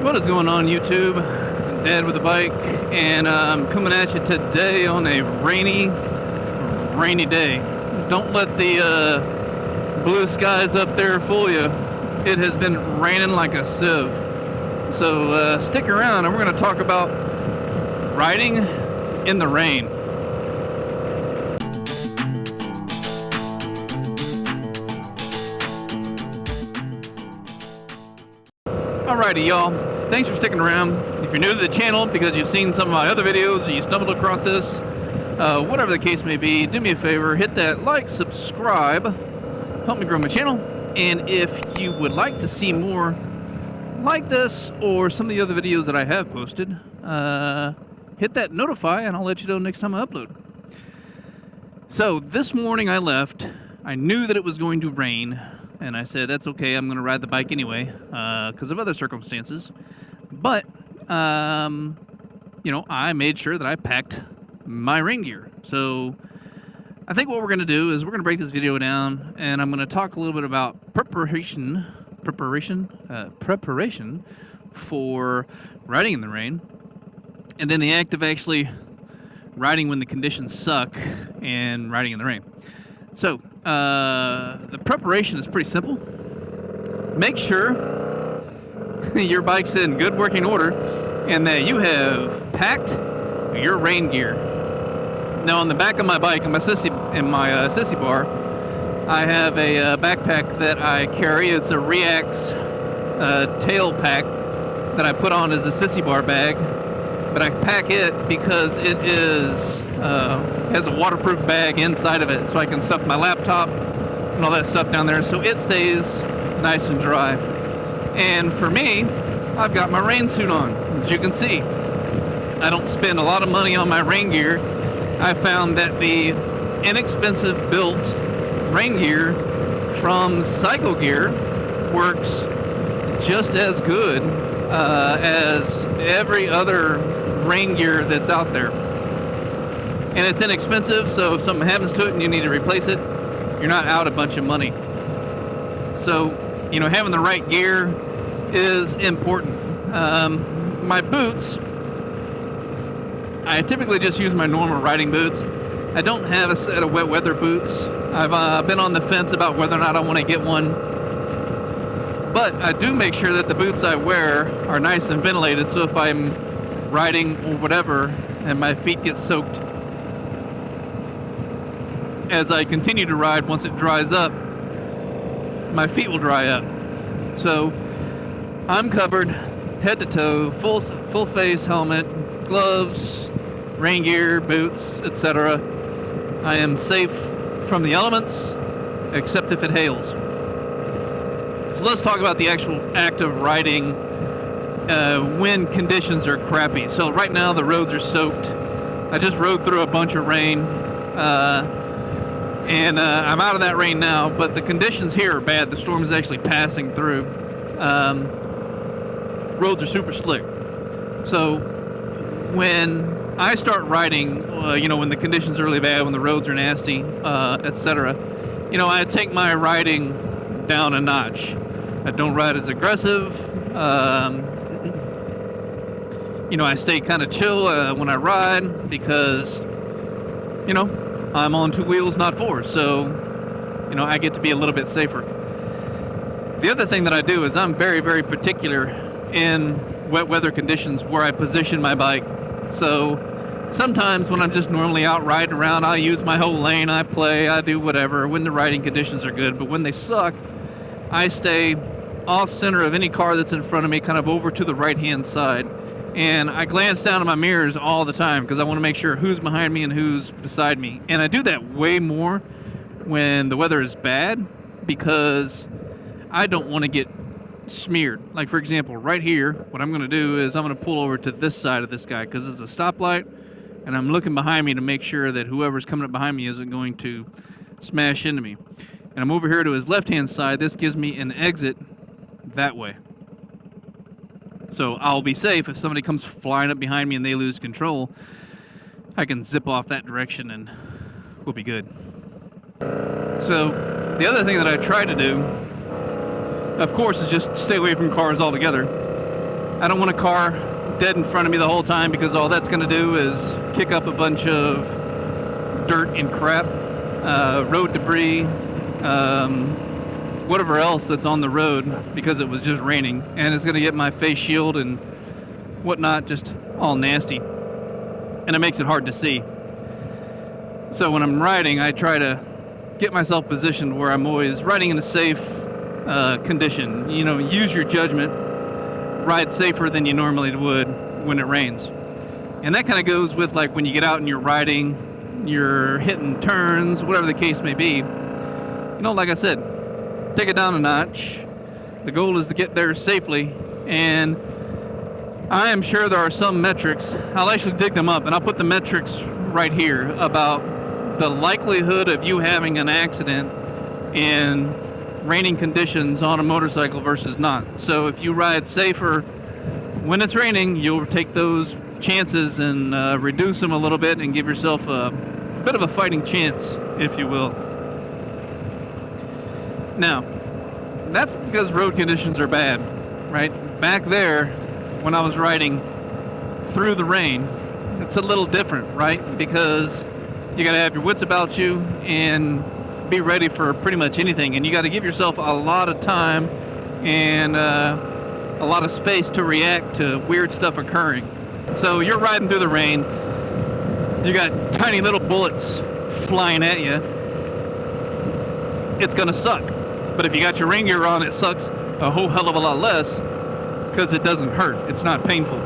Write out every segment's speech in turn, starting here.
What is going on, YouTube? Dad with a bike, and I'm coming at you today on a rainy day. Don't let the blue skies up there fool you. It has been raining like a sieve. So stick around, and we're going to talk about riding in the rain. Alrighty, y'all. Thanks for sticking around. If you're new to the channel because you've seen some of my other videos or you stumbled across this, whatever the case may be, do me a favor, hit that like, subscribe, help me grow my channel. And if you would like to see more like this or some of the other videos that I have posted, hit that notify and I'll let you know next time I upload. So this morning I left. I knew that it was going to rain, and I said, that's okay, I'm going to ride the bike anyway, because of other circumstances. But, I made sure that I packed my rain gear. So I think what we're going to do is we're going to break this video down, and I'm going to talk a little bit about preparation for riding in the rain, and then the act of actually riding when the conditions suck and riding in the rain. So the preparation is pretty simple. Make sure your bike's in good working order and that you have packed your rain gear. Now on the back of my bike, in my sissy bar, I have a backpack that I carry. It's a React's tail pack that I put on as a sissy bar bag, but I pack it because it has a waterproof bag inside of it, so I can stuff my laptop and all that stuff down there, so it stays nice and dry. And for me, I've got my rain suit on. As you can see, I don't spend a lot of money on my rain gear. I found that the inexpensive built rain gear from Cycle Gear works just as good as every other rain gear that's out there. And it's inexpensive, so if something happens to it and you need to replace it, you're not out a bunch of money. So, having the right gear is important. My boots, I typically just use my normal riding boots. I don't have a set of wet weather boots. I've been on the fence about whether or not I want to get one. But I do make sure that the boots I wear are nice and ventilated, so if I'm riding or whatever and my feet get soaked as I continue to ride, once it dries up, my feet will dry up. So I'm covered head to toe, full face helmet, gloves, rain gear, boots, etc. I am safe from the elements, except if it hails. So let's talk about the actual act of riding when conditions are crappy. So right now the roads are soaked. I just rode through a bunch of rain, and I'm out of that rain now, but the conditions here are bad. The storm is actually passing through. Roads are super slick. So when I start riding, when the conditions are really bad, when the roads are nasty, etc., I take my riding down a notch. I don't ride as aggressive. I stay kind of chill when I ride because, I'm on two wheels, not four. So, I get to be a little bit safer. The other thing that I do is I'm very, very particular in wet weather conditions where I position my bike. So sometimes when I'm just normally out riding around, I use my whole lane, I play, I do whatever when the riding conditions are good. But when they suck, I stay off center of any car that's in front of me, kind of over to the right-hand side. And I glance down at my mirrors all the time because I want to make sure who's behind me and who's beside me. And I do that way more when the weather is bad because I don't want to get smeared. Like, for example, right here, what I'm going to do is I'm going to pull over to this side of this guy because it's a stoplight, and I'm looking behind me to make sure that whoever's coming up behind me isn't going to smash into me. And I'm over here to his left-hand side. This gives me an exit that way. So I'll be safe if somebody comes flying up behind me and they lose control. I can zip off that direction and we'll be good. So the other thing that I try to do, of course, is just stay away from cars altogether. I don't want a car dead in front of me the whole time, because all that's going to do is kick up a bunch of dirt and crap, road debris, whatever else that's on the road, because it was just raining, and it's going to get my face shield and whatnot just all nasty, and it makes it hard to see. So when I'm riding, I try to get myself positioned where I'm always riding in a safe condition. You know, use your judgment, ride safer than you normally would when it rains. And that kind of goes with like when you get out and you're riding, you're hitting turns, whatever the case may be. You know, like I said, take it down a notch. The goal is to get there safely, and I am sure there are some metrics. I'll actually dig them up, and I'll put the metrics right here about the likelihood of you having an accident in raining conditions on a motorcycle versus not. So if you ride safer when it's raining, you'll take those chances and reduce them a little bit and give yourself a bit of a fighting chance, if you will. Now, that's because road conditions are bad, right? Back there, when I was riding through the rain, it's a little different, right? Because you got to have your wits about you and be ready for pretty much anything, and you got to give yourself a lot of time and a lot of space to react to weird stuff occurring. So you're riding through the rain, you got tiny little bullets flying at you, it's gonna suck. But if you got your rain gear on, it sucks a whole hell of a lot less, because it doesn't hurt, it's not painful.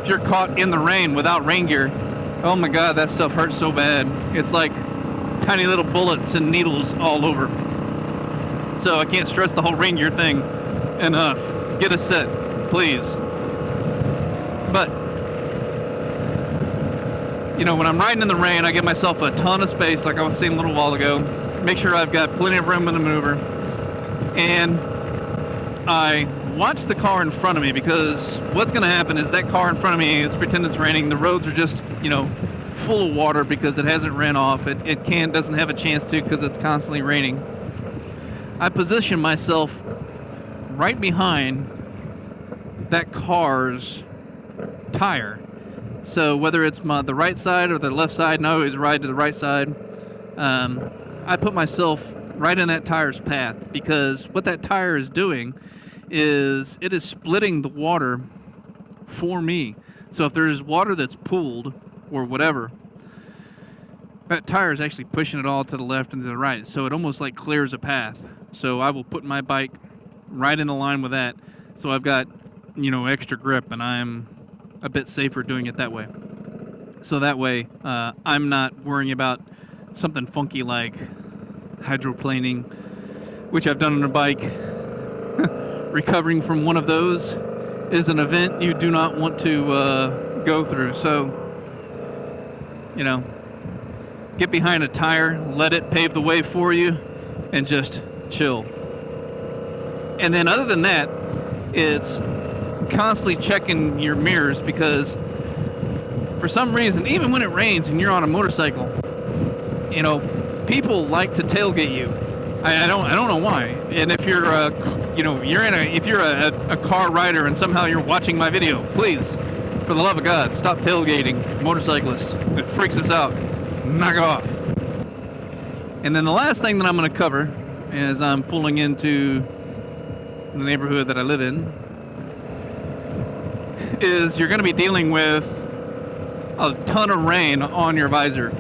If you're caught in the rain without rain gear, oh my god, that stuff hurts so bad. It's like tiny little bullets and needles all over. So I can't stress the whole rain gear thing enough. Get a set, please. But, you know, when I'm riding in the rain, I give myself a ton of space, like I was saying a little while ago. Make sure I've got plenty of room to maneuver. And I watch the car in front of me, because what's going to happen is that car in front of me, it's pretend it's raining. The roads are just, you know, full of water because it hasn't ran off. It doesn't have a chance to, because it's constantly raining. I position myself right behind that car's tire. So whether it's the right side or the left side, and I always ride to the right side, I put myself right in that tire's path, because what that tire is doing is it is splitting the water for me. So if there's water that's pooled or whatever, that tire is actually pushing it all to the left and to the right, so it almost like clears a path. So I will put my bike right in the line with that, so I've got, you know, extra grip, and I'm a bit safer doing it that way. So that way I'm not worrying about something funky like hydroplaning, which I've done on a bike. Recovering from one of those is an event you do not want to go through. So, you know, get behind a tire, let it pave the way for you, and just chill. And then other than that, it's constantly checking your mirrors, because for some reason, even when it rains and you're on a motorcycle, you know, people like to tailgate you. I don't know why. And if you're if you're a car rider and somehow you're watching my video, please, for the love of God, stop tailgating motorcyclists. It freaks us out. Knock off. And then the last thing that I'm going to cover, as I'm pulling into the neighborhood that I live in, is you're going to be dealing with a ton of rain on your visor.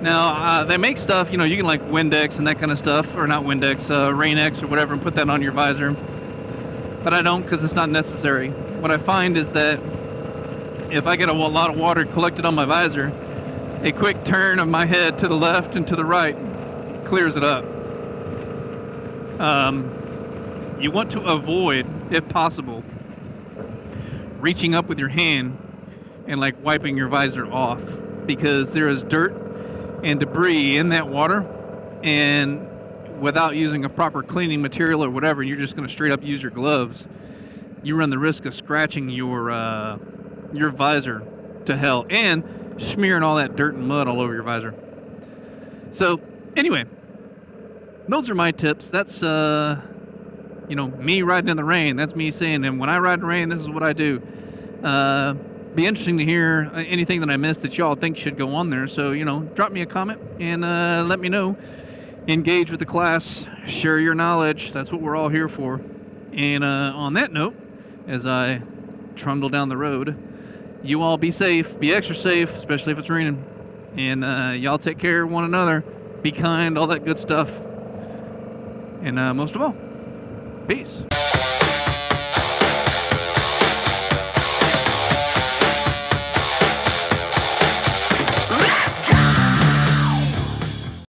Now, they make stuff, you know, you can like Windex and that kind of stuff, or not Windex, Rain-X or whatever, and put that on your visor. But I don't, because it's not necessary. What I find is that if I get a lot of water collected on my visor, a quick turn of my head to the left and to the right clears it up. You want to avoid, if possible, reaching up with your hand and like wiping your visor off, because there is dirt and debris in that water, and without using a proper cleaning material or whatever, you're just going to straight up use your gloves, you run the risk of scratching your visor to hell and smearing all that dirt and mud all over your visor. So anyway, those are my tips. That's me riding in the rain. That's me saying, and when I ride in the rain, this is what I do. Be interesting to hear anything that I missed that y'all think should go on there. So, drop me a comment and let me know. Engage with the class. Share your knowledge. That's what we're all here for. And on that note, as I trundle down the road, you all be safe. Be extra safe, especially if it's raining. And y'all take care of one another. Be kind, all that good stuff. And most of all, peace.